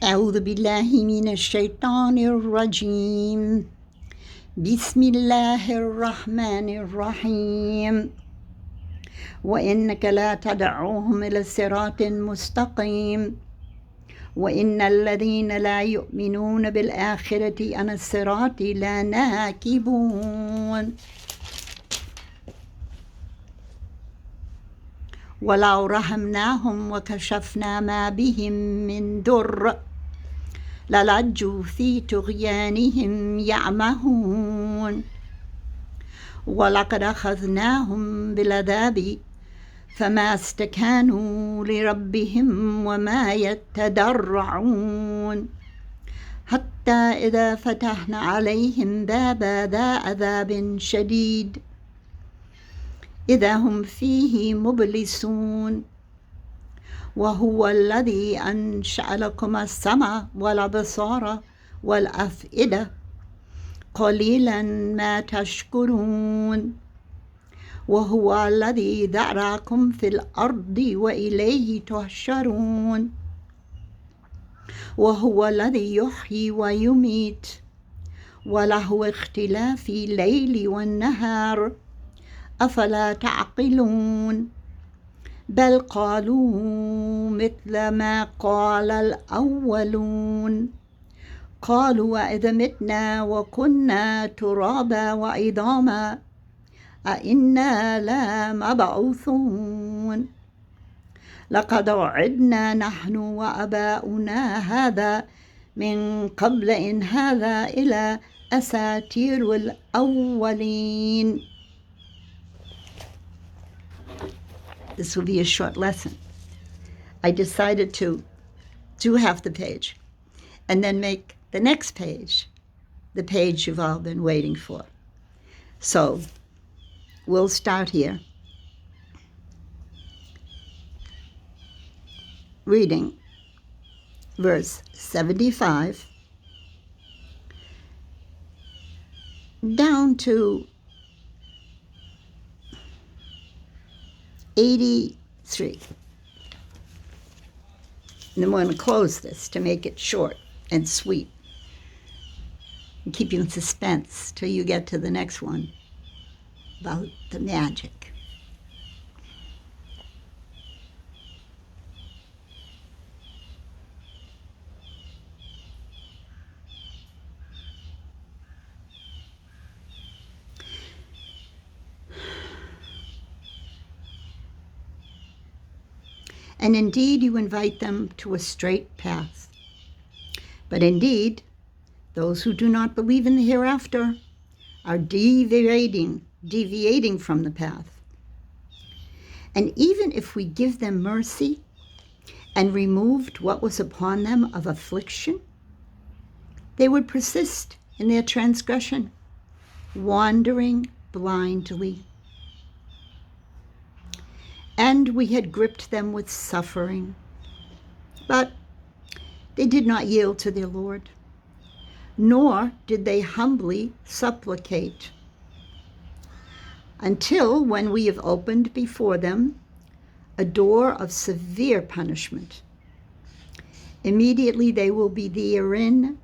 أعوذ بالله من الشيطان الرجيم بسم الله الرحمن الرحيم وإنك لا تدعوهم إلى صراط مستقيم وإن الذين لا يؤمنون بالآخرة عن الصراط لناكبون ولو رحمناهم وكشفنا ما بهم من ضر للجوا في طغيانهم يعمهون ولقد أخذناهم بالعذاب فما استكانوا لربهم وما يتضرعون حتى إذا فتحنا عليهم بابا ذا عذاب شديد إذا هم فيه مبلسون وهو الذي أنشأ لكم السمع والأبصار والأفئدة قليلا ما تشكرون وهو الذي ذرأكم في الأرض وإليه تحشرون وهو الذي يحيي ويميت وله اختلاف الليل والنهار أفلا تعقلون بل قالوا مثل ما قال الأولون قالوا وإذا متنا وكنا ترابا وعظاما أئنا لمبعوثون لقد وعدنا نحن وآباؤنا هذا من قبل إن هذا إلا أساطير الأولين. This will be a short lesson. I decided to do half the page and then make the next page the page you've all been waiting for. So we'll start here. Reading verse 75 down to 83. And then we're going to close this to make it short and sweet and keep you in suspense till you get to the next one about the magic. And indeed you invite them to a straight path. But indeed, those who do not believe in the hereafter are deviating from the path. And even if we give them mercy and removed what was upon them of affliction, they would persist in their transgression, wandering blindly. And we had gripped them with suffering, but they did not yield to their Lord, nor did they humbly supplicate, until when we have opened before them a door of severe punishment, immediately they will be therein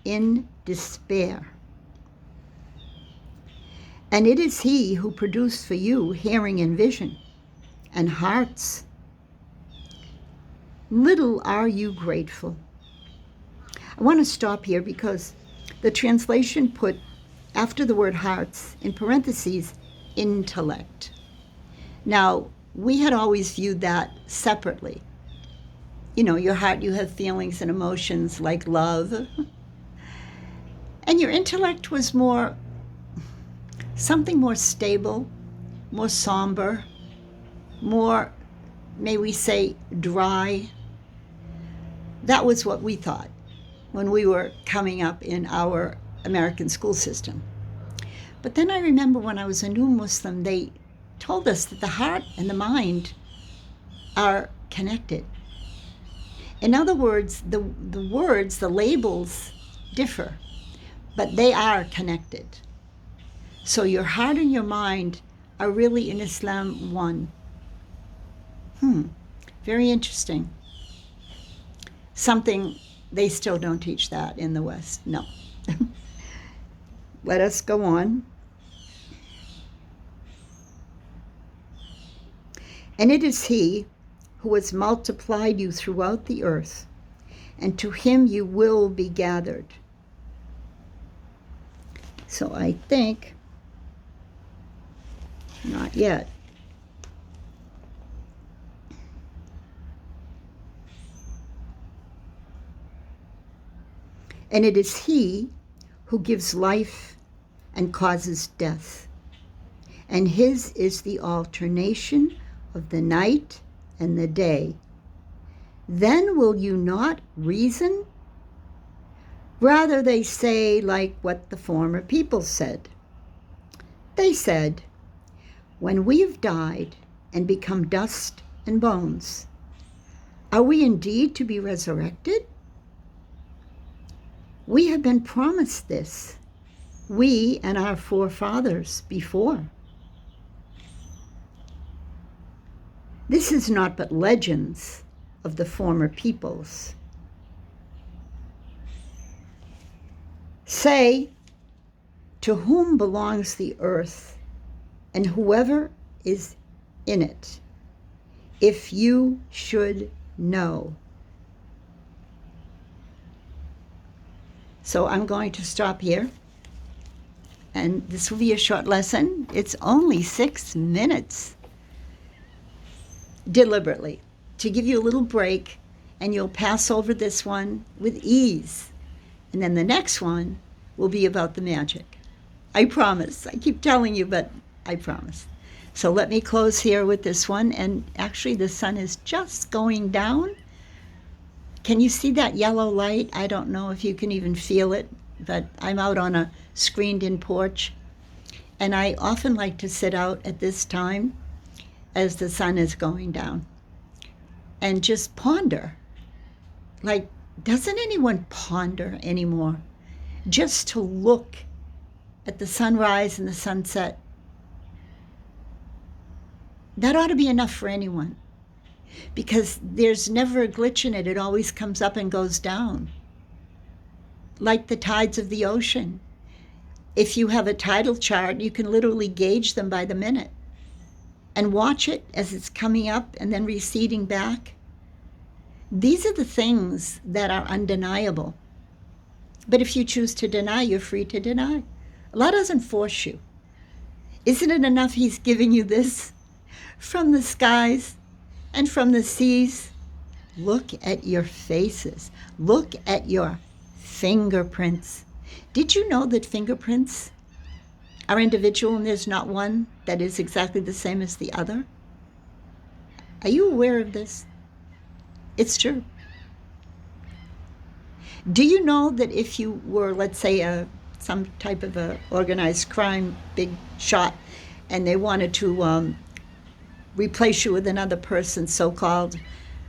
in despair. And it is He who produced for you hearing and vision, and hearts. Little are you grateful. I want to stop here because the translation put after the word hearts in parentheses intellect. Now, we had always viewed that separately. You know, your heart, you have feelings and emotions like love. And your intellect was something more stable, more somber, more, may we say, dry. That was what we thought when we were coming up in our American school system. But then I remember when I was a new Muslim, they told us that the heart and the mind are connected. In other words, the words, the labels differ, but they are connected. So your heart and your mind are really in Islam one. Very interesting. Something They still don't teach that in the West. No. Let us go on. And it is he who has multiplied you throughout the earth, and to him you will be gathered. So I think, not yet. And it is he who gives life and causes death, and his is the alternation of the night and the day. Then will you not reason? Rather, they say like what the former people said. They said, when we have died and become dust and bones, are we indeed to be resurrected? We have been promised this, we and our forefathers before. This is not but legends of the former peoples. Say, to whom belongs the earth and whoever is in it, if you should know. So I'm going to stop here, and this will be a short lesson. It's only 6 minutes. Deliberately, to give you a little break, and you'll pass over this one with ease. And then the next one will be about the magic. I promise. I keep telling you, but I promise. So let me close here with this one. And actually, the sun is just going down. Can you see that yellow light? I don't know if you can even feel it, but I'm out on a screened-in porch. And I often like to sit out at this time as the sun is going down and just ponder. Like, doesn't anyone ponder anymore? Just to look at the sunrise and the sunset. That ought to be enough for anyone, because there's never a glitch in it. It always comes up and goes down, like the tides of the ocean. If you have a tidal chart, you can literally gauge them by the minute and watch it as it's coming up and then receding back. These are the things that are undeniable. But if you choose to deny, you're free to deny. Allah doesn't force you. Isn't it enough He's giving you this from the skies and from the seas? Look at your faces. Look at your fingerprints. Did you know that fingerprints are individual and there's not one that is exactly the same as the other? Are you aware of this? It's true. Do you know that if you were, let's say, some type of a organized crime, big shot, and they wanted to replace you with another person's so-called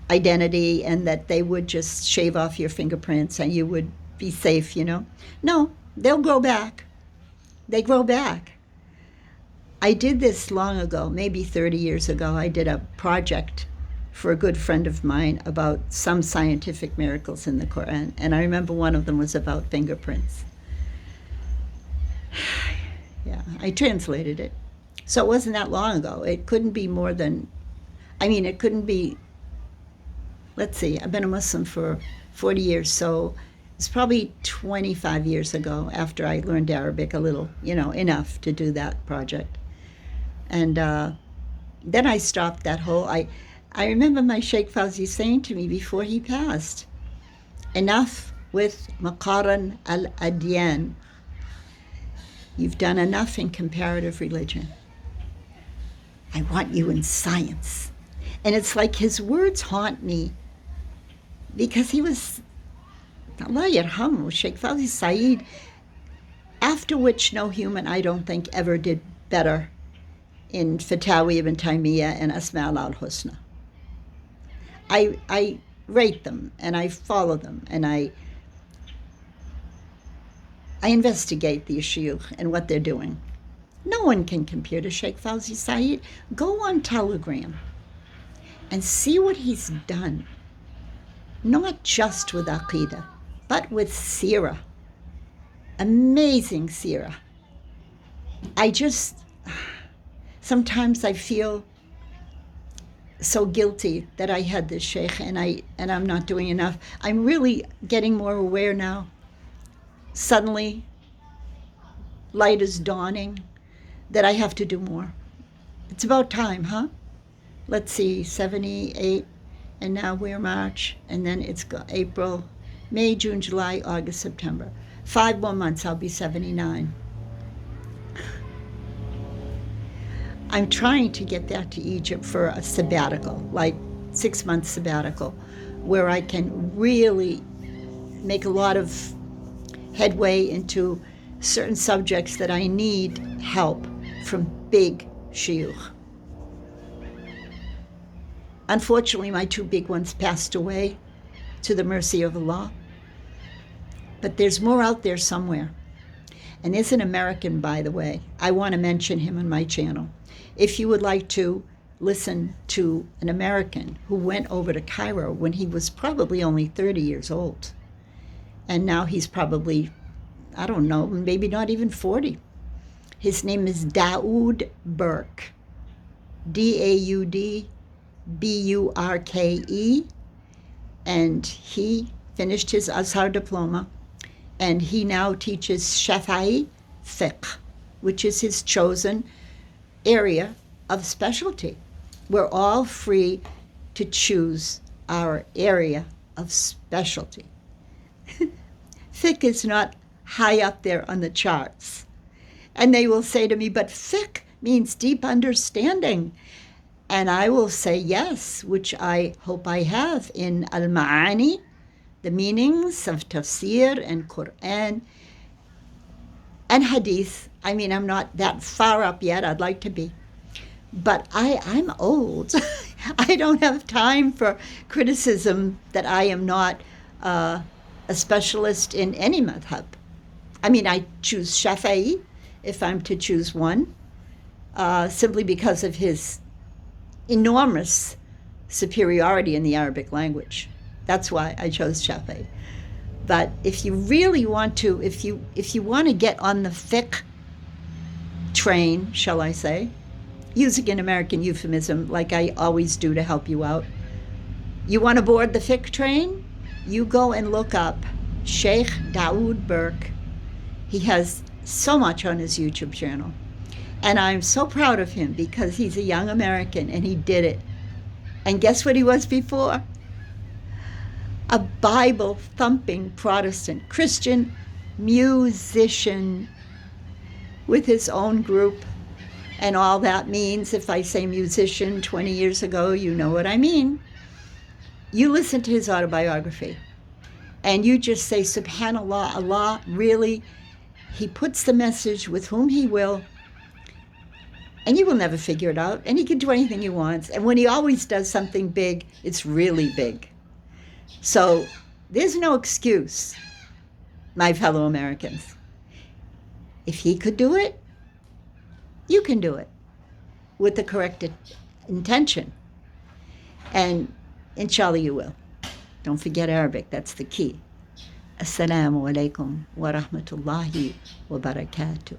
identity, and that they would just shave off your fingerprints and you would be safe, you know? No, they'll grow back. They grow back. I did this long ago, maybe 30 years ago. I did a project for a good friend of mine about some scientific miracles in the Quran, and I remember one of them was about fingerprints. Yeah, I translated it. So it wasn't that long ago. It couldn't be more than, it couldn't be, let's see, I've been a Muslim for 40 years, so it's probably 25 years ago after I learned Arabic a little, enough to do that project. And then I stopped that whole, I remember my Sheikh Fawzi saying to me before he passed, enough with Maqaran al-Adyan. You've done enough in comparative religion. I want you in science. And it's like his words haunt me, because he was, Allah yarhamu, Sheikh Fawzi Saeed, after which no human, I don't think, ever did better in Fatawi ibn Taymiyyah and Asma al-Husna. I rate them, and I follow them, and I investigate the issue and what they're doing. No one can compare to Sheikh Fawzi Saeed. Go on Telegram and see what he's done. not just with Aqidah, but with Sirah. Amazing Sirah. Sometimes I feel so guilty that I had this sheikh and I'm not doing enough. I'm really getting more aware now. Suddenly, light is dawning that I have to do more. It's about time, huh? Let's see, 78, and now we're March, and then it's April, May, June, July, August, September. 5 more months, I'll be 79. I'm trying to get back to Egypt for a sabbatical, like 6 months sabbatical, where I can really make a lot of headway into certain subjects that I need help from big shiuch. Unfortunately, my 2 big ones passed away to the mercy of Allah. But there's more out there somewhere. And there's an American, by the way. I want to mention him on my channel. If you would like to listen to an American who went over to Cairo when he was probably only 30 years old, and now he's probably, I don't know, maybe not even 40. His name is Daoud Burke, Daoud Burke, and he finished his Azhar diploma, and he now teaches Shafi'i fiqh, which is his chosen area of specialty. We're all free to choose our area of specialty. Fiqh is not high up there on the charts. And they will say to me, but fiqh means deep understanding. And I will say yes, which I hope I have in al-ma'ani, the meanings of tafsir and Quran and hadith. I mean, I'm not that far up yet. I'd like to be. But I'm old. I don't have time for criticism that I am not a specialist in any madhab. I mean, I choose Shafi'i if I'm to choose one, simply because of his enormous superiority in the Arabic language. That's why I chose Shafi'i. But if you really want to, if you want to get on the fiqh train, shall I say, using an American euphemism like I always do to help you out, you want to board the fiqh train? You go and look up Sheikh Daoud Burke. He has so much on his YouTube channel. And I'm so proud of him because he's a young American and he did it. And guess what he was before? A Bible-thumping Protestant Christian musician with his own group. And all that means, if I say musician 20 years ago, you know what I mean. You listen to his autobiography and you just say, subhanallah, Allah really, he puts the message with whom he will, and you will never figure it out, and he can do anything he wants. And when he always does something big, it's really big. So there's no excuse, my fellow Americans. If he could do it, you can do it with the correct intention. And inshallah you will. Don't forget Arabic, that's the key. Assalamu alaikum wa rahmatullahi wa barakatuh.